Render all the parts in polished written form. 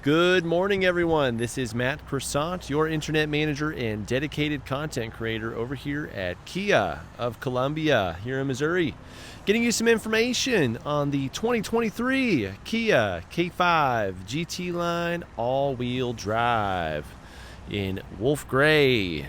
Good morning, everyone. This is Matt Croissant, your internet manager and dedicated content creator over here at Kia of Columbia here in Missouri. Getting you some information on the 2023 Kia K5 GT line all-wheel drive in Wolf Gray.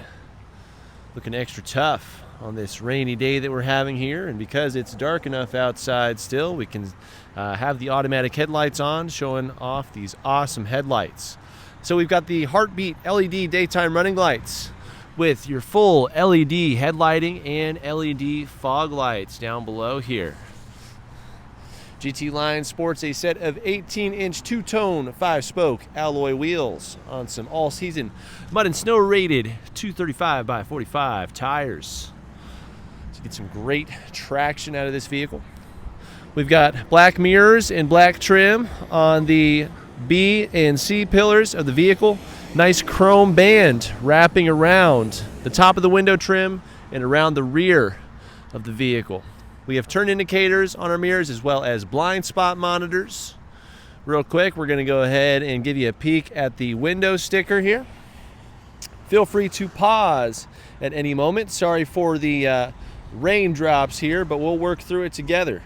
Looking extra tough on this rainy day that we're having here, and because it's dark enough outside still, we can have the automatic headlights on, showing off these awesome headlights. So we've got the Heartbeat LED daytime running lights with your full LED headlighting and LED fog lights down below here. GT line sports a set of 18-inch two-tone 5-spoke alloy wheels on some all-season mud and snow rated 235 by 45 tires. So get some great traction out of this vehicle. We've got black mirrors and black trim on the B and C pillars of the vehicle. Nice chrome band wrapping around the top of the window trim and around the rear of the vehicle. We have turn indicators on our mirrors as well as blind spot monitors. Real quick, we're going to go ahead and give you a peek at the window sticker here. Feel free to pause at any moment. Sorry for the raindrops here, but we'll work through it together.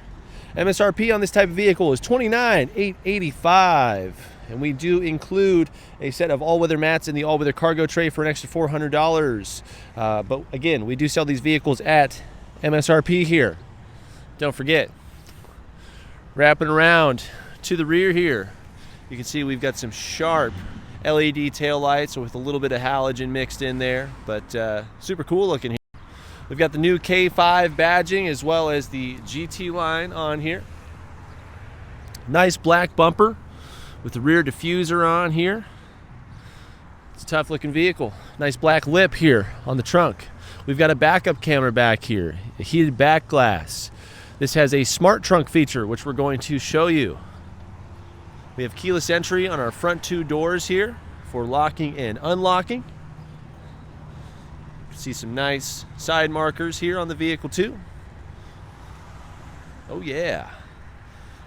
MSRP on this type of vehicle is $29,885, and we do include a set of all-weather mats in the all-weather cargo tray for an extra $400. But again, we do sell these vehicles at MSRP here. Don't forget, wrapping around to the rear here, you can see we've got some sharp LED tail lights with a little bit of halogen mixed in there, but super cool looking here. We've got the new K5 badging as well as the GT line on here. Nice black bumper with the rear diffuser on here. It's a tough looking vehicle. Nice black lip here on the trunk. We've got a backup camera back here, a heated back glass. This has a smart trunk feature, which we're going to show you. We have keyless entry on our front two doors here for locking and unlocking. See some nice side markers here on the vehicle too. Oh yeah.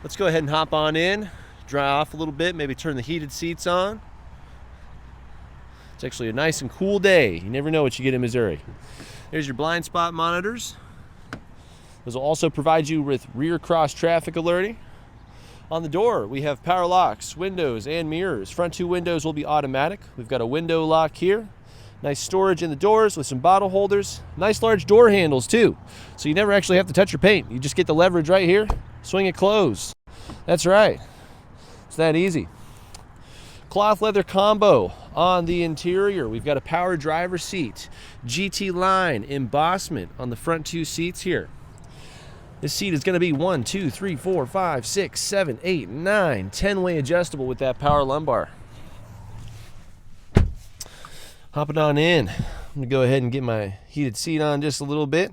Let's go ahead and hop on in, dry off a little bit, maybe turn the heated seats on. It's actually a nice and cool day. You never know what you get in Missouri. There's your blind spot monitors. Those will also provide you with rear cross traffic alerting. On the door, we have power locks, windows, and mirrors. Front two windows will be automatic. We've got a window lock here. Nice storage in the doors with some bottle holders. Nice large door handles too. So you never actually have to touch your paint. You just get the leverage right here, swing it closed. That's right. It's that easy. Cloth leather combo on the interior. We've got a power driver seat. GT line embossment on the front two seats here. This seat is going to be 1, 2, 3, 4, 5, 6, 7, 8, 9, 10-way adjustable with that power lumbar. Hopping on in. I'm going to go ahead and get my heated seat on just a little bit.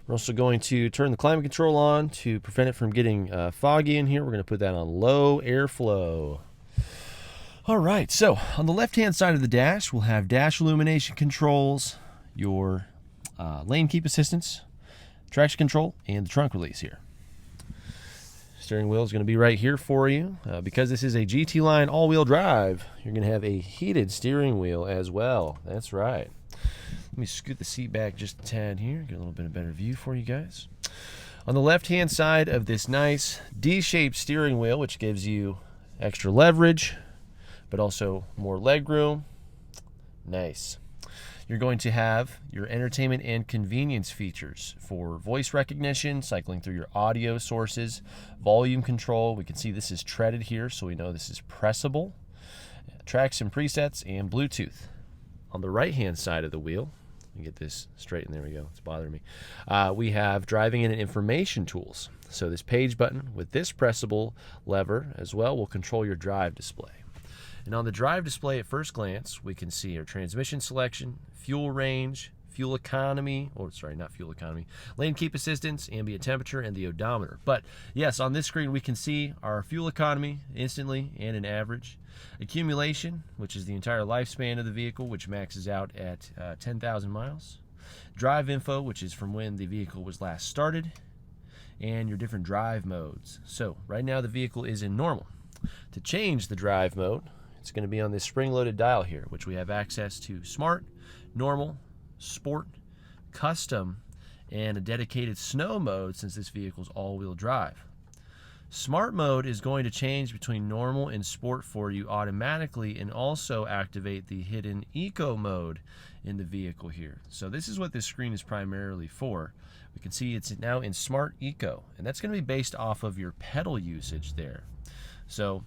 We're also going to turn the climate control on to prevent it from getting foggy in here. We're going to put that on low airflow. All right, so on the left-hand side of the dash, we'll have dash illumination controls, your lane keep assistance, traction control, and the trunk release here. Steering wheel is going to be right here for you. Because this is a GT line all-wheel drive, you're going to have a heated steering wheel as well. That's right. Let me scoot the seat back just a tad here, get a little bit of better view for you guys. On the left-hand side of this nice D-shaped steering wheel, which gives you extra leverage, but also more leg room. Nice. You're going to have your entertainment and convenience features for voice recognition, cycling through your audio sources, volume control. We can see this is treaded here, so we know this is pressable. Tracks and presets, and Bluetooth. On the right-hand side of the wheel, let me get this straight, and there we go, it's bothering me. We have driving and information tools. So this page button with this pressable lever as well will control your drive display. And on the drive display at first glance, we can see our transmission selection, fuel range, fuel economy, or sorry, not fuel economy, lane keep assistance, ambient temperature, and the odometer. But yes, on this screen we can see our fuel economy instantly and an average. Accumulation, which is the entire lifespan of the vehicle, which maxes out at 10,000 miles. Drive info, which is from when the vehicle was last started. And your different drive modes. So right now the vehicle is in normal. to change the drive mode, it's going to be on this spring-loaded dial here, which we have access to Smart, Normal, Sport, Custom, and a dedicated Snow mode since this vehicle is all-wheel drive. Smart mode is going to change between normal and sport for you automatically and also activate the hidden eco mode in the vehicle here. So this is what this screen is primarily for. We can see it's now in Smart Eco, and that's going to be based off of your pedal usage there. So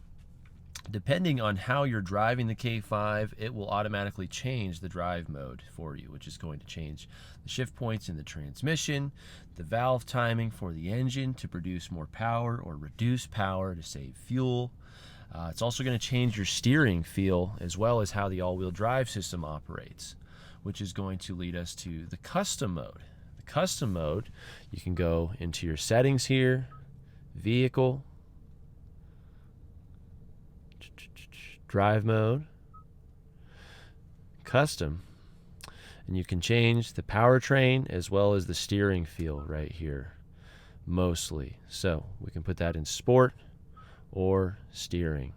depending on how you're driving the K5, it will automatically change the drive mode for you, which is going to change the shift points in the transmission, the valve timing for the engine to produce more power or reduce power to save fuel. It's also going to change your steering feel as well as how the all-wheel drive system operates, which is going to lead us to the custom mode. The custom mode, you can go into your settings here, vehicle, drive mode, custom, and you can change the powertrain as well as the steering feel right here mostly. So we can put that in sport or steering.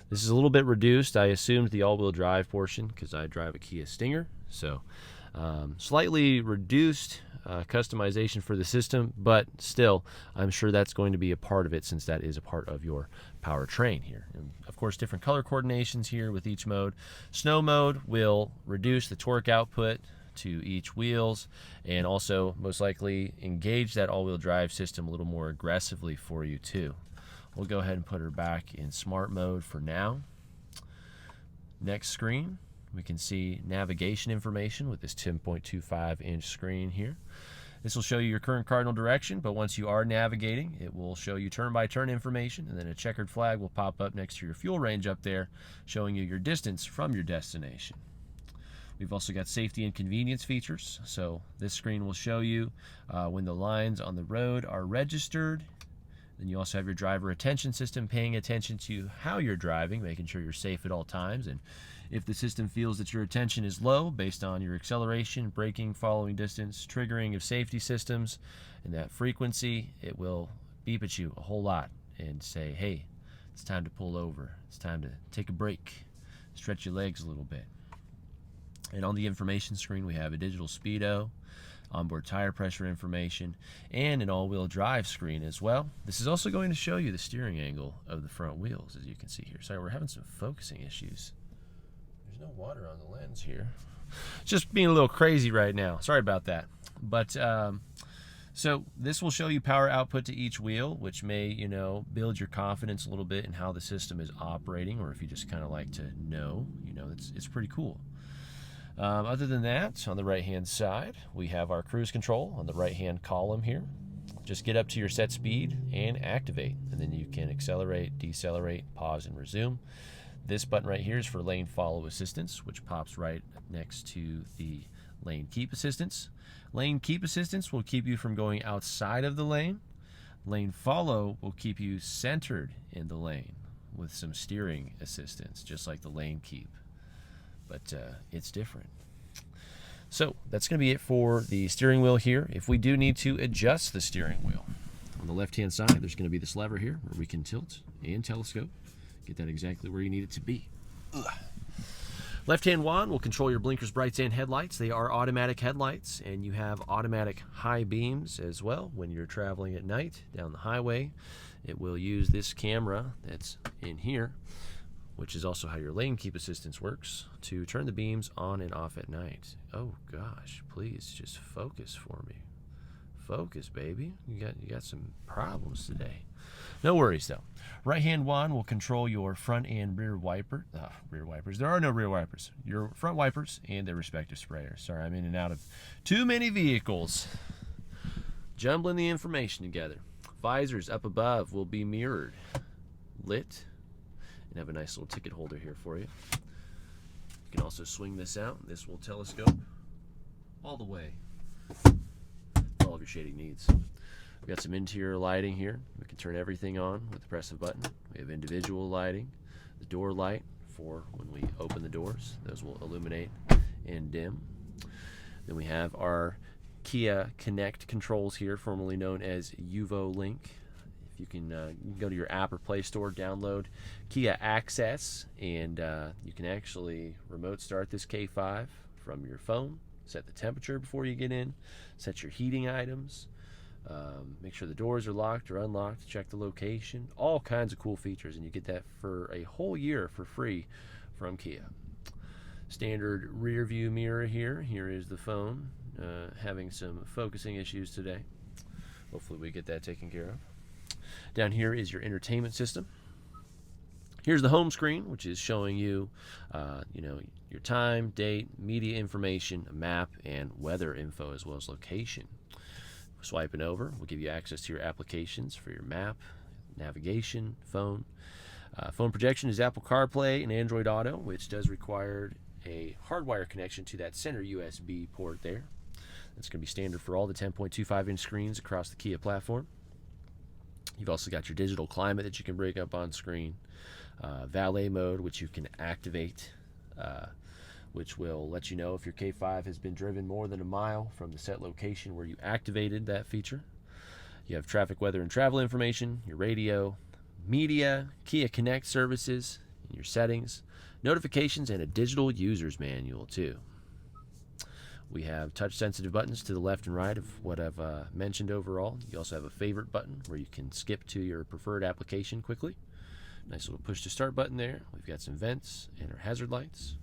This is a little bit reduced. I assumed the all-wheel drive portion because I drive a Kia Stinger, so slightly reduced customization for the system, but still I'm sure that's going to be a part of it since that is a part of your powertrain here. And of course, different color coordinations here with each mode. Snow mode will reduce the torque output to each wheels and also most likely engage that all-wheel drive system a little more aggressively for you too. We'll go ahead and put her back in smart mode for now. Next screen, we can see navigation information with this 10.25-inch screen here. This will show you your current cardinal direction, but once you are navigating, it will show you turn-by-turn information, and then a checkered flag will pop up next to your fuel range up there, showing you your distance from your destination. We've also got safety and convenience features, so this screen will show you when the lines on the road are registered. Then you also have your driver attention system paying attention to how you're driving, making sure you're safe at all times. And if the system feels that your attention is low based on your acceleration, braking, following distance, triggering of safety systems, and that frequency, it will beep at you a whole lot and say, hey, it's time to pull over. It's time to take a break, stretch your legs a little bit. And on the information screen, we have a digital speedo, onboard tire pressure information, and an all-wheel drive screen as well. This is also going to show you the steering angle of the front wheels, as you can see here. Sorry, we're having some focusing issues. There's no water on the lens here. Just being a little crazy right now. Sorry about that. But so this will show you power output to each wheel, which may, build your confidence a little bit in how the system is operating, or if you just kind of like to know, it's pretty cool. Other than that, on the right-hand side, we have our cruise control on the right-hand column here. Just get up to your set speed and activate, and then you can accelerate, decelerate, pause, and resume. This button right here is for lane follow assistance, which pops right next to the lane keep assistance. Lane keep assistance will keep you from going outside of the lane. Lane follow will keep you centered in the lane with some steering assistance, just like the lane keep. But it's different. So that's going to be it for the steering wheel here. If we do need to adjust the steering wheel, on the left-hand side, there's going to be this lever here where we can tilt and telescope, get that exactly where you need it to be. Left-hand wand will control your blinkers, brights, and headlights. They are automatic headlights, and you have automatic high beams as well when you're traveling at night down the highway. It will use this camera that's in here, which is also how your lane keep assistance works, to turn the beams on and off at night. Oh gosh, please just focus for me. Focus, baby. You got some problems today. No worries though. Right-hand wand will control your front and rear wipers. There are no rear wipers. Your front wipers and their respective sprayers. Sorry, I'm in and out of too many vehicles. Jumbling the information together. Visors up above will be mirrored, lit, and have a nice little ticket holder here for you. You can also swing this out. This will telescope all the way for all of your shading needs. We've got some interior lighting here. We can turn everything on with the press of a button. We have individual lighting, the door light for when we open the doors. Those will illuminate and dim. Then we have our Kia Connect controls here, formerly known as UVO Link. You can go to your app or Play Store, download Kia Access, and you can actually remote start this K5 from your phone. Set the temperature before you get in, set your heating items, make sure the doors are locked or unlocked, check the location, all kinds of cool features, and you get that for a whole year for free from Kia. Standard rear view mirror here. Here is the phone having some focusing issues today. Hopefully we get that taken care of. Down here is your entertainment system. Here's the home screen, which is showing you, your time, date, media information, a map, and weather info, as well as location. Swiping over will give you access to your applications for your map, navigation, phone. Phone projection is Apple CarPlay and Android Auto, which does require a hardwire connection to that center USB port there. That's going to be standard for all the 10.25-inch screens across the Kia platform. You've also got your digital climate that you can bring up on screen. Valet mode, which you can activate, which will let you know if your K5 has been driven more than a mile from the set location where you activated that feature. You have traffic, weather, and travel information, your radio, media, Kia Connect services, your settings, notifications, and a digital user's manual too. We have touch-sensitive buttons to the left and right of what I've mentioned overall. You also have a favorite button where you can skip to your preferred application quickly. Nice little push-to-start button there. We've got some vents and our hazard lights.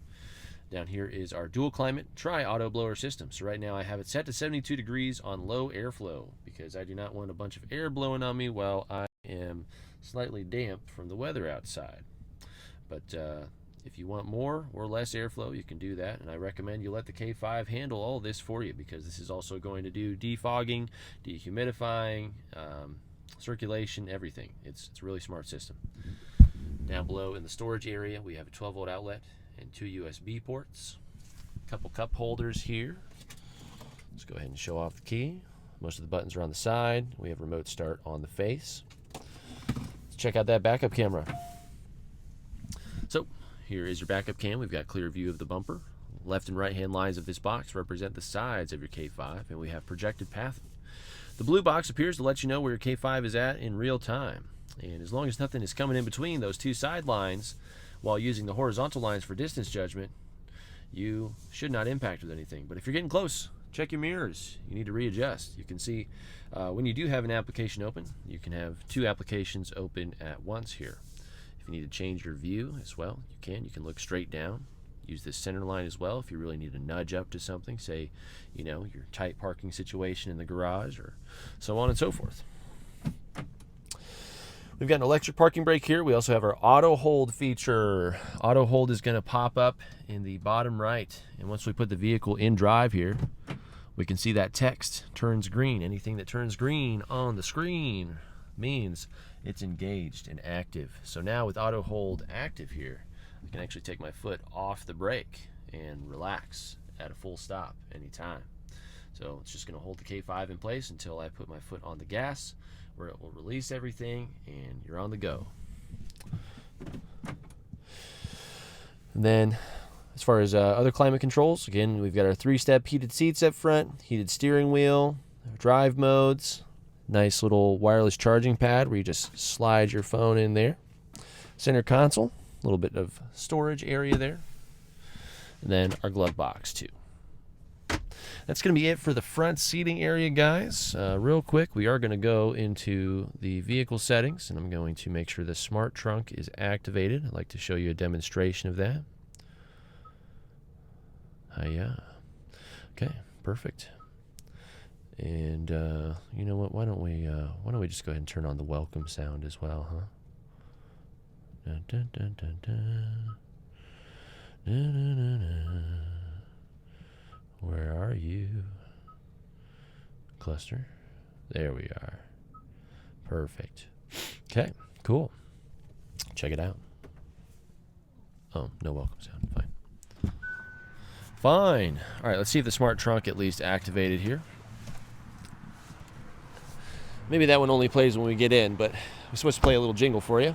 Down here is our dual climate tri-auto blower system. So right now I have it set to 72 degrees on low airflow because I do not want a bunch of air blowing on me while I am slightly damp from the weather outside. But if you want more or less airflow, you can do that, and I recommend you let the K5 handle all this for you because this is also going to do defogging, dehumidifying, circulation, everything. It's a really smart system. Down below in the storage area, we have a 12-volt outlet and 2 USB ports. A couple cup holders here. Let's go ahead and show off the key. Most of the buttons are on the side. We have remote start on the face. Let's check out that backup camera. So here is your backup cam. We've got clear view of the bumper. Left and right hand lines of this box represent the sides of your K5, and we have projected pathing. The blue box appears to let you know where your K5 is at in real time. And as long as nothing is coming in between those two side lines while using the horizontal lines for distance judgment, you should not impact with anything. But if you're getting close, check your mirrors. You need to readjust. You can see when you do have an application open, you can have 2 applications open at once here. If you need to change your view as well, you can. You can look straight down. Use this center line as well if you really need to nudge up to something, say, your tight parking situation in the garage or so on and so forth. We've got an electric parking brake here. We also have our auto hold feature. Auto hold is going to pop up in the bottom right, and once we put the vehicle in drive here, we can see that text turns green. Anything that turns green on the screen means it's engaged and active. So now with auto hold active here, I can actually take my foot off the brake and relax at a full stop anytime. So it's just going to hold the K5 in place until I put my foot on the gas, where it will release everything and you're on the go. And then as far as other climate controls, again, we've got our 3-step heated seats up front, heated steering wheel, drive modes, nice little wireless charging pad where you just slide your phone in there. Center console, a little bit of storage area there. And then our glove box too. That's going to be it for the front seating area, guys. Real quick, we are going to go into the vehicle settings, and I'm going to make sure the smart trunk is activated. I'd like to show you a demonstration of that. Yeah. Okay, perfect. And you know what? Why don't we just go ahead and turn on the welcome sound as well, huh? Dun, dun, dun, dun, dun. Dun, dun, dun, dun. Where are you? Cluster. There we are. Perfect. Okay, cool. Check it out. Oh, no welcome sound. Fine. Fine. All right, let's see if the smart trunk at least activated here. Maybe that one only plays when we get in, but we're supposed to play a little jingle for you.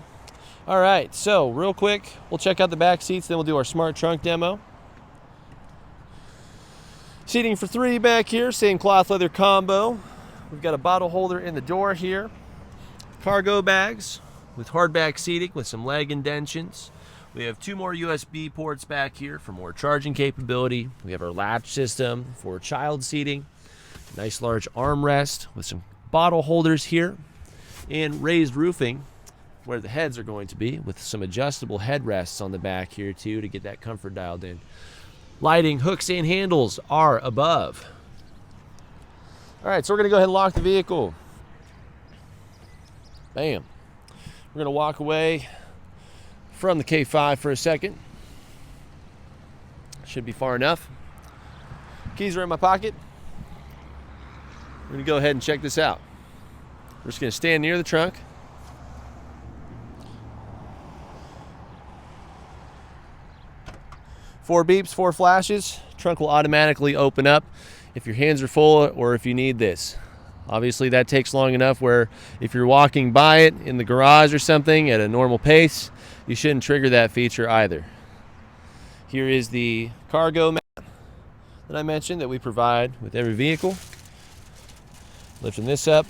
All right, so real quick, we'll check out the back seats, then we'll do our smart trunk demo. Seating for 3 back here, same cloth leather combo. We've got a bottle holder in the door here. cargo bags with hardback seating with some leg indentions. We have 2 more USB ports back here for more charging capability. We have our latch system for child seating. Nice large armrest with some bottle holders here. And raised roofing where the heads are going to be with some adjustable headrests on the back here too to get that comfort dialed in. Lighting hooks and handles are above. All right, so we're going to go ahead and lock the vehicle. Bam. We're going to walk away from the K5 for a second. Should be far enough. Keys are in my pocket. We're going to go ahead and check this out. We're just going to stand near the trunk. Four beeps, 4 flashes. Trunk will automatically open up if your hands are full or if you need this. Obviously that takes long enough where if you're walking by it in the garage or something at a normal pace, you shouldn't trigger that feature either. Here is the cargo mat that I mentioned that we provide with every vehicle. Lifting this up.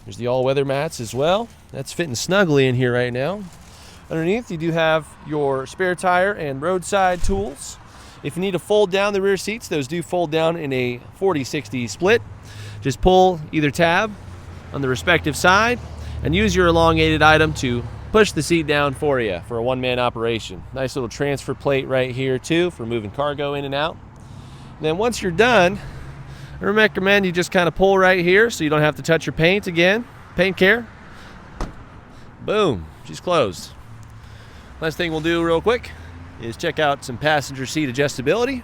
There's the all-weather mats as well. That's fitting snugly in here right now. Underneath, you do have your spare tire and roadside tools. If you need to fold down the rear seats, those do fold down in a 40-60 split. Just pull either tab on the respective side and use your elongated item to push the seat down for you for a one-man operation. Nice little transfer plate right here too for moving cargo in and out. And then once you're done, I recommend you just kind of pull right here so you don't have to touch your paint again. Paint care. Boom, she's closed. Last thing we'll do real quick is check out some passenger seat adjustability.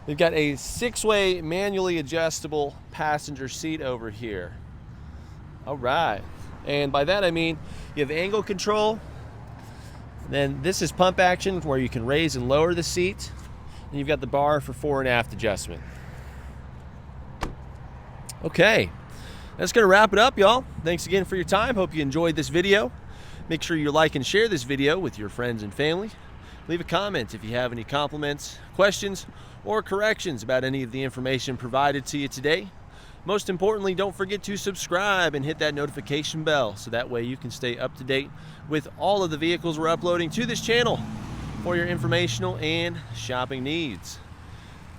We've got a 6-way manually adjustable passenger seat over here. All right, and by that I mean you have angle control. Then this is pump action where you can raise and lower the seat. And you've got the bar for fore and aft adjustment. Okay, that's gonna wrap it up, y'all. Thanks again for your time. Hope you enjoyed this video. Make sure you like and share this video with your friends and family. Leave a comment if you have any compliments, questions, or corrections about any of the information provided to you today. Most importantly, don't forget to subscribe and hit that notification bell so that way you can stay up to date with all of the vehicles we're uploading to this channel for your informational and shopping needs.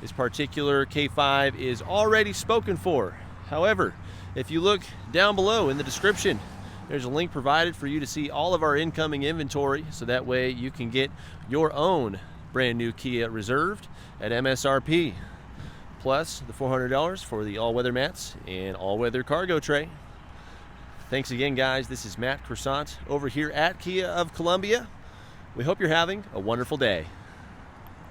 This particular K5 is already spoken for. However, if you look down below in the description, there's a link provided for you to see all of our incoming inventory so that way you can get your own brand new Kia reserved at MSRP. Plus the $400 for the all-weather mats and all-weather cargo tray. Thanks again, guys. This is Matt Croissant over here at Kia of Columbia. We hope you're having a wonderful day.